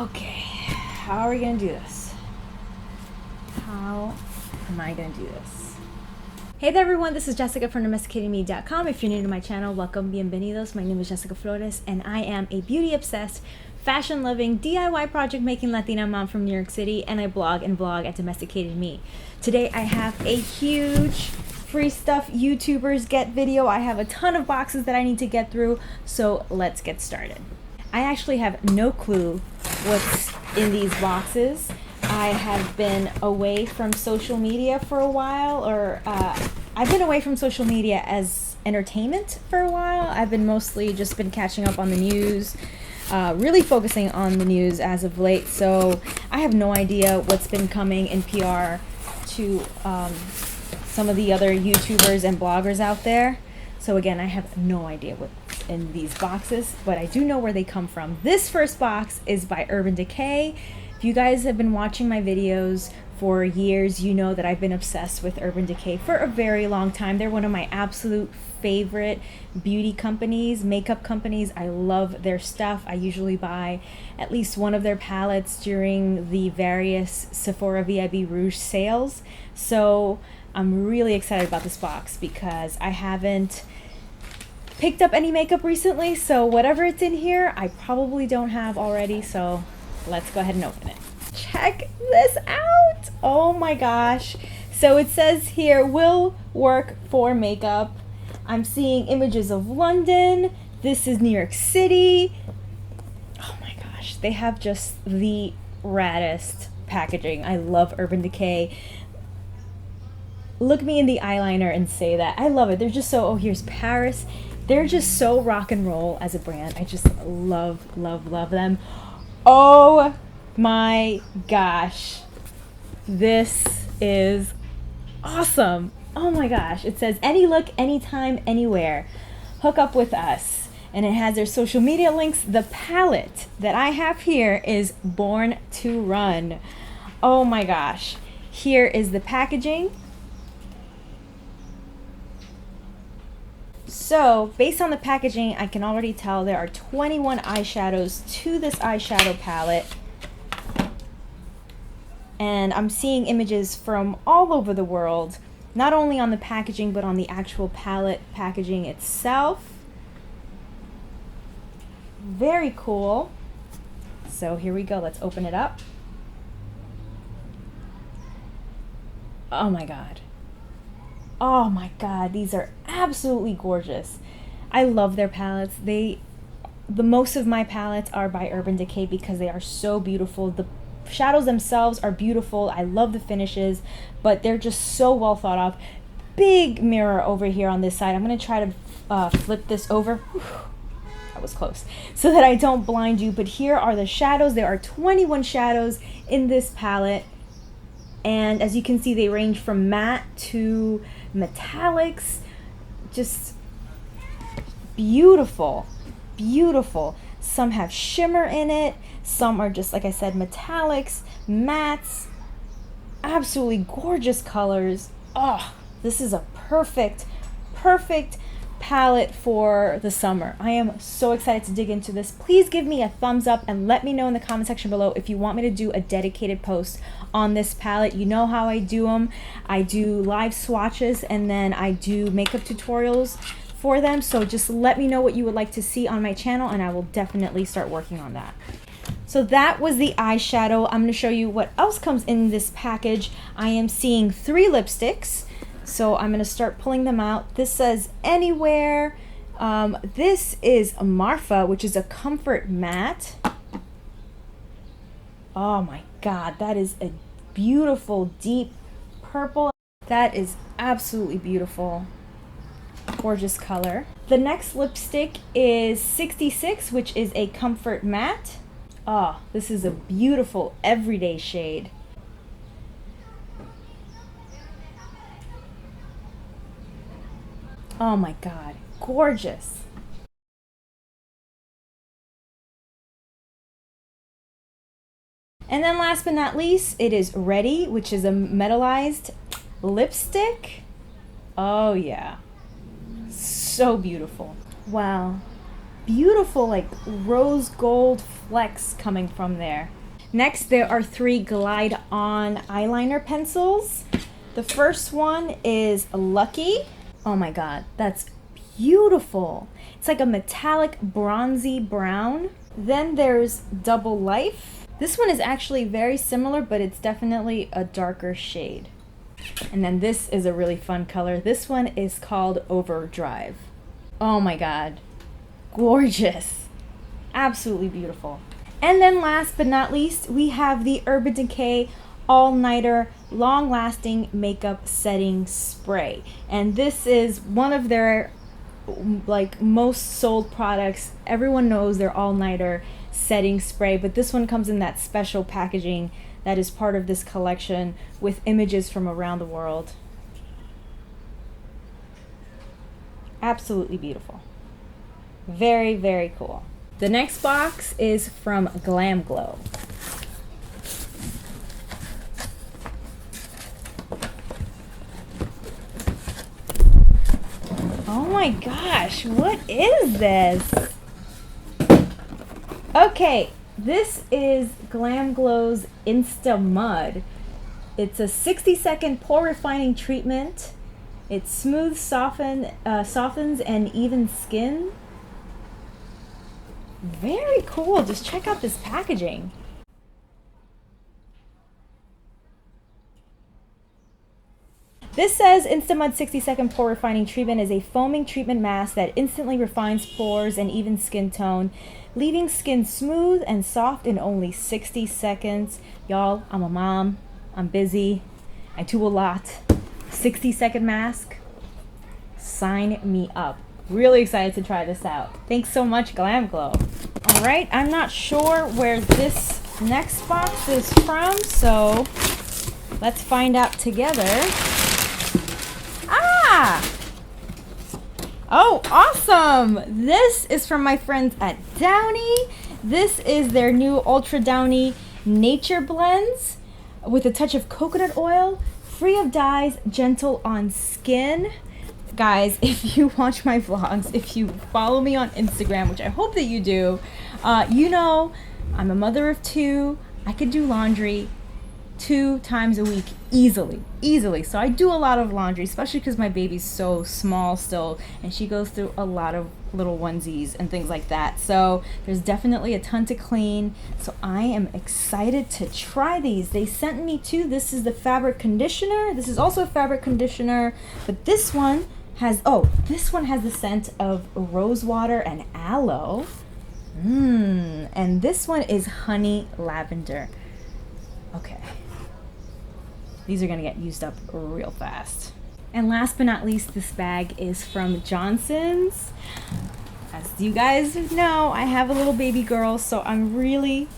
Okay, how are we gonna do this? How am I gonna do this? Hey there everyone, this is Jessica from DomesticatedMe.com. If you're new to my channel, welcome, bienvenidos. My name is Jessica Flores and I am a beauty-obsessed, fashion-loving, DIY project-making Latina mom from New York City, and I blog and vlog at Domesticated Me. Today I have a huge free stuff YouTubers get video. I have a ton of boxes that I need to get through, so let's get started. I actually have no clue what's in these boxes. I have been away from social media for a while, or I've been away from social media as entertainment for a while. I've been mostly just been catching up on the news, really focusing on the news as of late. So I have no idea what's been coming in PR to some of the other YouTubers and bloggers out there. So again, I have no idea what's in these boxes, but I do know where they come from. This first box is by Urban Decay. If you guys have been watching my videos for years, you know that I've been obsessed with Urban Decay for a very long time. They're one of my absolute favorite beauty companies, makeup companies. I love their stuff. I usually buy at least one of their palettes during the various Sephora VIB Rouge sales. So I'm really excited about this box because I haven't picked up any makeup recently, so whatever it's in here, I probably don't have already, so let's go ahead and open it. Check this out! Oh my gosh. So it says here, will work for makeup. I'm seeing images of London. This is New York City. Oh my gosh, they have just the raddest packaging. I love Urban Decay. Look me in the eyeliner and say that. I love it. They're just so, oh, here's Paris. They're just so rock and roll as a brand. I just love, love, love them. Oh my gosh. This is awesome. Oh my gosh. It says any look, anytime, anywhere. Hook up with us. And it has their social media links. The palette that I have here is Born to Run. Oh my gosh. Here is the packaging. So, based on the packaging, I can already tell there are 21 eyeshadows to this eyeshadow palette. And I'm seeing images from all over the world, not only on the packaging, but on the actual palette packaging itself. Very cool. So here we go, let's open it up. Oh my God. Oh my God, these are absolutely gorgeous. I love their palettes. The most of my palettes are by Urban Decay because they are so beautiful. The shadows themselves are beautiful. I love the finishes, but they're just so well thought of. Big mirror over here on this side. I'm gonna try to flip this over. Whew, that was close. So that I don't blind you, but here are the shadows. There are 21 shadows in this palette. And as you can see, they range from matte to metallics. Just beautiful, beautiful. Some have shimmer in it. Some are just, like I said, metallics, mattes. Absolutely gorgeous colors. Oh, this is a perfect, perfect palette for the summer. I am so excited to dig into this. Please give me a thumbs up and let me know in the comment section below if you want me to do a dedicated post on this palette. You know how I do them. I do live swatches and then I do makeup tutorials for them. So just let me know what you would like to see on my channel and I will definitely start working on that. So that was the eyeshadow. I'm going to show you what else comes in this package. I am seeing 3 lipsticks. So I'm going to start pulling them out. This says Anywhere. This is Marfa, which is a comfort matte. Oh my God, that is a beautiful deep purple. That is absolutely beautiful. Gorgeous color. The next lipstick is 66, which is a comfort matte. Oh, this is a beautiful everyday shade. Oh my God, gorgeous. And then last but not least, it is Ready, which is a metallized lipstick. Oh yeah, so beautiful. Wow, beautiful like rose gold flecks coming from there. Next, there are 3 Glide On eyeliner pencils. The first one is Lucky. Oh my god, that's beautiful. It's like a metallic bronzy brown. Then there's Double Life. This one is actually very similar, but it's definitely a darker shade. And then this is a really fun color. This one is called Overdrive. Oh my god, gorgeous. Absolutely beautiful. And then last but not least, we have the Urban Decay All-Nighter Long-Lasting Makeup Setting Spray. And this is one of their like most sold products. Everyone knows their all-nighter setting spray, but this one comes in that special packaging that is part of this collection with images from around the world. Absolutely beautiful. Very, very cool. The next box is from GlamGlow. Oh my gosh, what is this? Okay, this is GlamGlow's Insta Mud. It's a 60-second pore refining treatment. It smooths, softens, and evens skin. Very cool. Just check out this packaging. This says Instamud 60-second pore refining treatment is a foaming treatment mask that instantly refines pores and evens skin tone, leaving skin smooth and soft in only 60 seconds. Y'all, I'm a mom. I'm busy. I do a lot. 60-second mask. Sign me up. Really excited to try this out. Thanks so much, GlamGlow. All right, I'm not sure where this next box is from, so let's find out together. Ah! Oh, awesome! This is from my friends at Downy. This is their new Ultra Downy Nature Blends with a touch of coconut oil, free of dyes, gentle on skin. Guys, if you watch my vlogs, if you follow me on Instagram, which I hope that you do, you know I'm a mother of 2. I could do laundry 2 times a week easily. So I do a lot of laundry, especially because my baby's so small still, and she goes through a lot of little onesies and things like that. So there's definitely a ton to clean. So I am excited to try these. They sent me 2. This is the fabric conditioner. This is also a fabric conditioner, but this one has the scent of rose water and aloe. And this one is honey lavender. Okay. These are gonna get used up real fast. And last but not least, this bag is from Johnsons. As you guys know, I have a little baby girl, so I'm really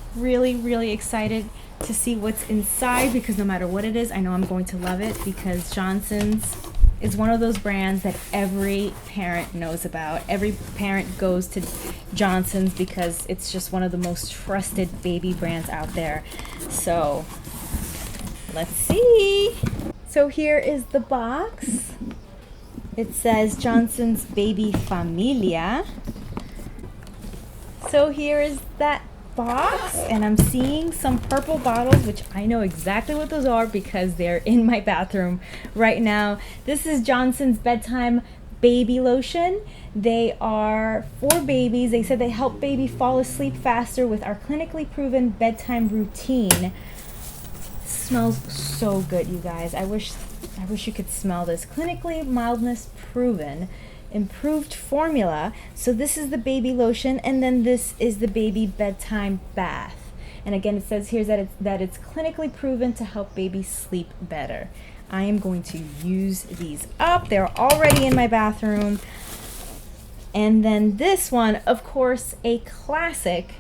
excited to see what's inside, because no matter what it is, I know I'm going to love it, because Johnsons is one of those brands that every parent knows about. Every parent goes to Johnsons because it's just one of the most trusted baby brands out there. So let's see. So here is the box. It says Johnsons Baby Familia. So here is that box, and I'm seeing some purple bottles, which I know exactly what those are because they're in my bathroom right now. This is Johnson's Bedtime Baby Lotion. They are for babies. They said they help baby fall asleep faster with our clinically proven bedtime routine. Smells so good, you guys. I wish you could smell this. Clinically mildness proven, improved formula. So this is the baby lotion, and then this is the baby bedtime bath. And again, it says here that it's clinically proven to help babies sleep better. I am going to use these up. They're already in my bathroom. And then this one, of course, a classic.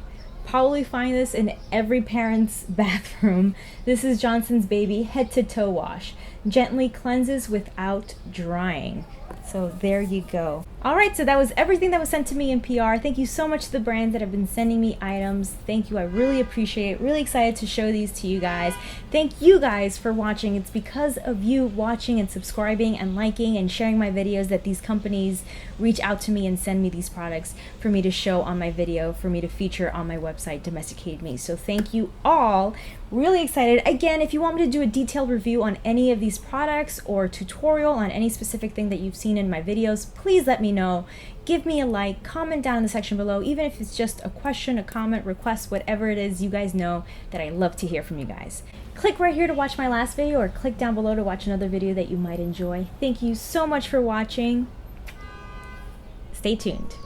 Probably find this in every parent's bathroom. This is Johnson's Baby Head to Toe Wash. gently cleanses without drying. So there you go. Alright, so that was everything that was sent to me in PR. Thank you so much to the brands that have been sending me items. Thank you, I really appreciate it. Really excited to show these to you guys. Thank you guys for watching. It's because of you watching and subscribing and liking and sharing my videos that these companies reach out to me and send me these products for me to show on my video, for me to feature on my website, Domesticated Me. So thank you all. Really excited. Again, if you want me to do a detailed review on any of these products or tutorial on any specific thing that you've seen in my videos, please let me know. Give me a like, comment down in the section below, even if it's just a question, a comment, request, whatever it is. You guys know that I love to hear from you guys. Click right here to watch my last video, or click down below to watch another video that you might enjoy. Thank you so much for watching. Stay tuned.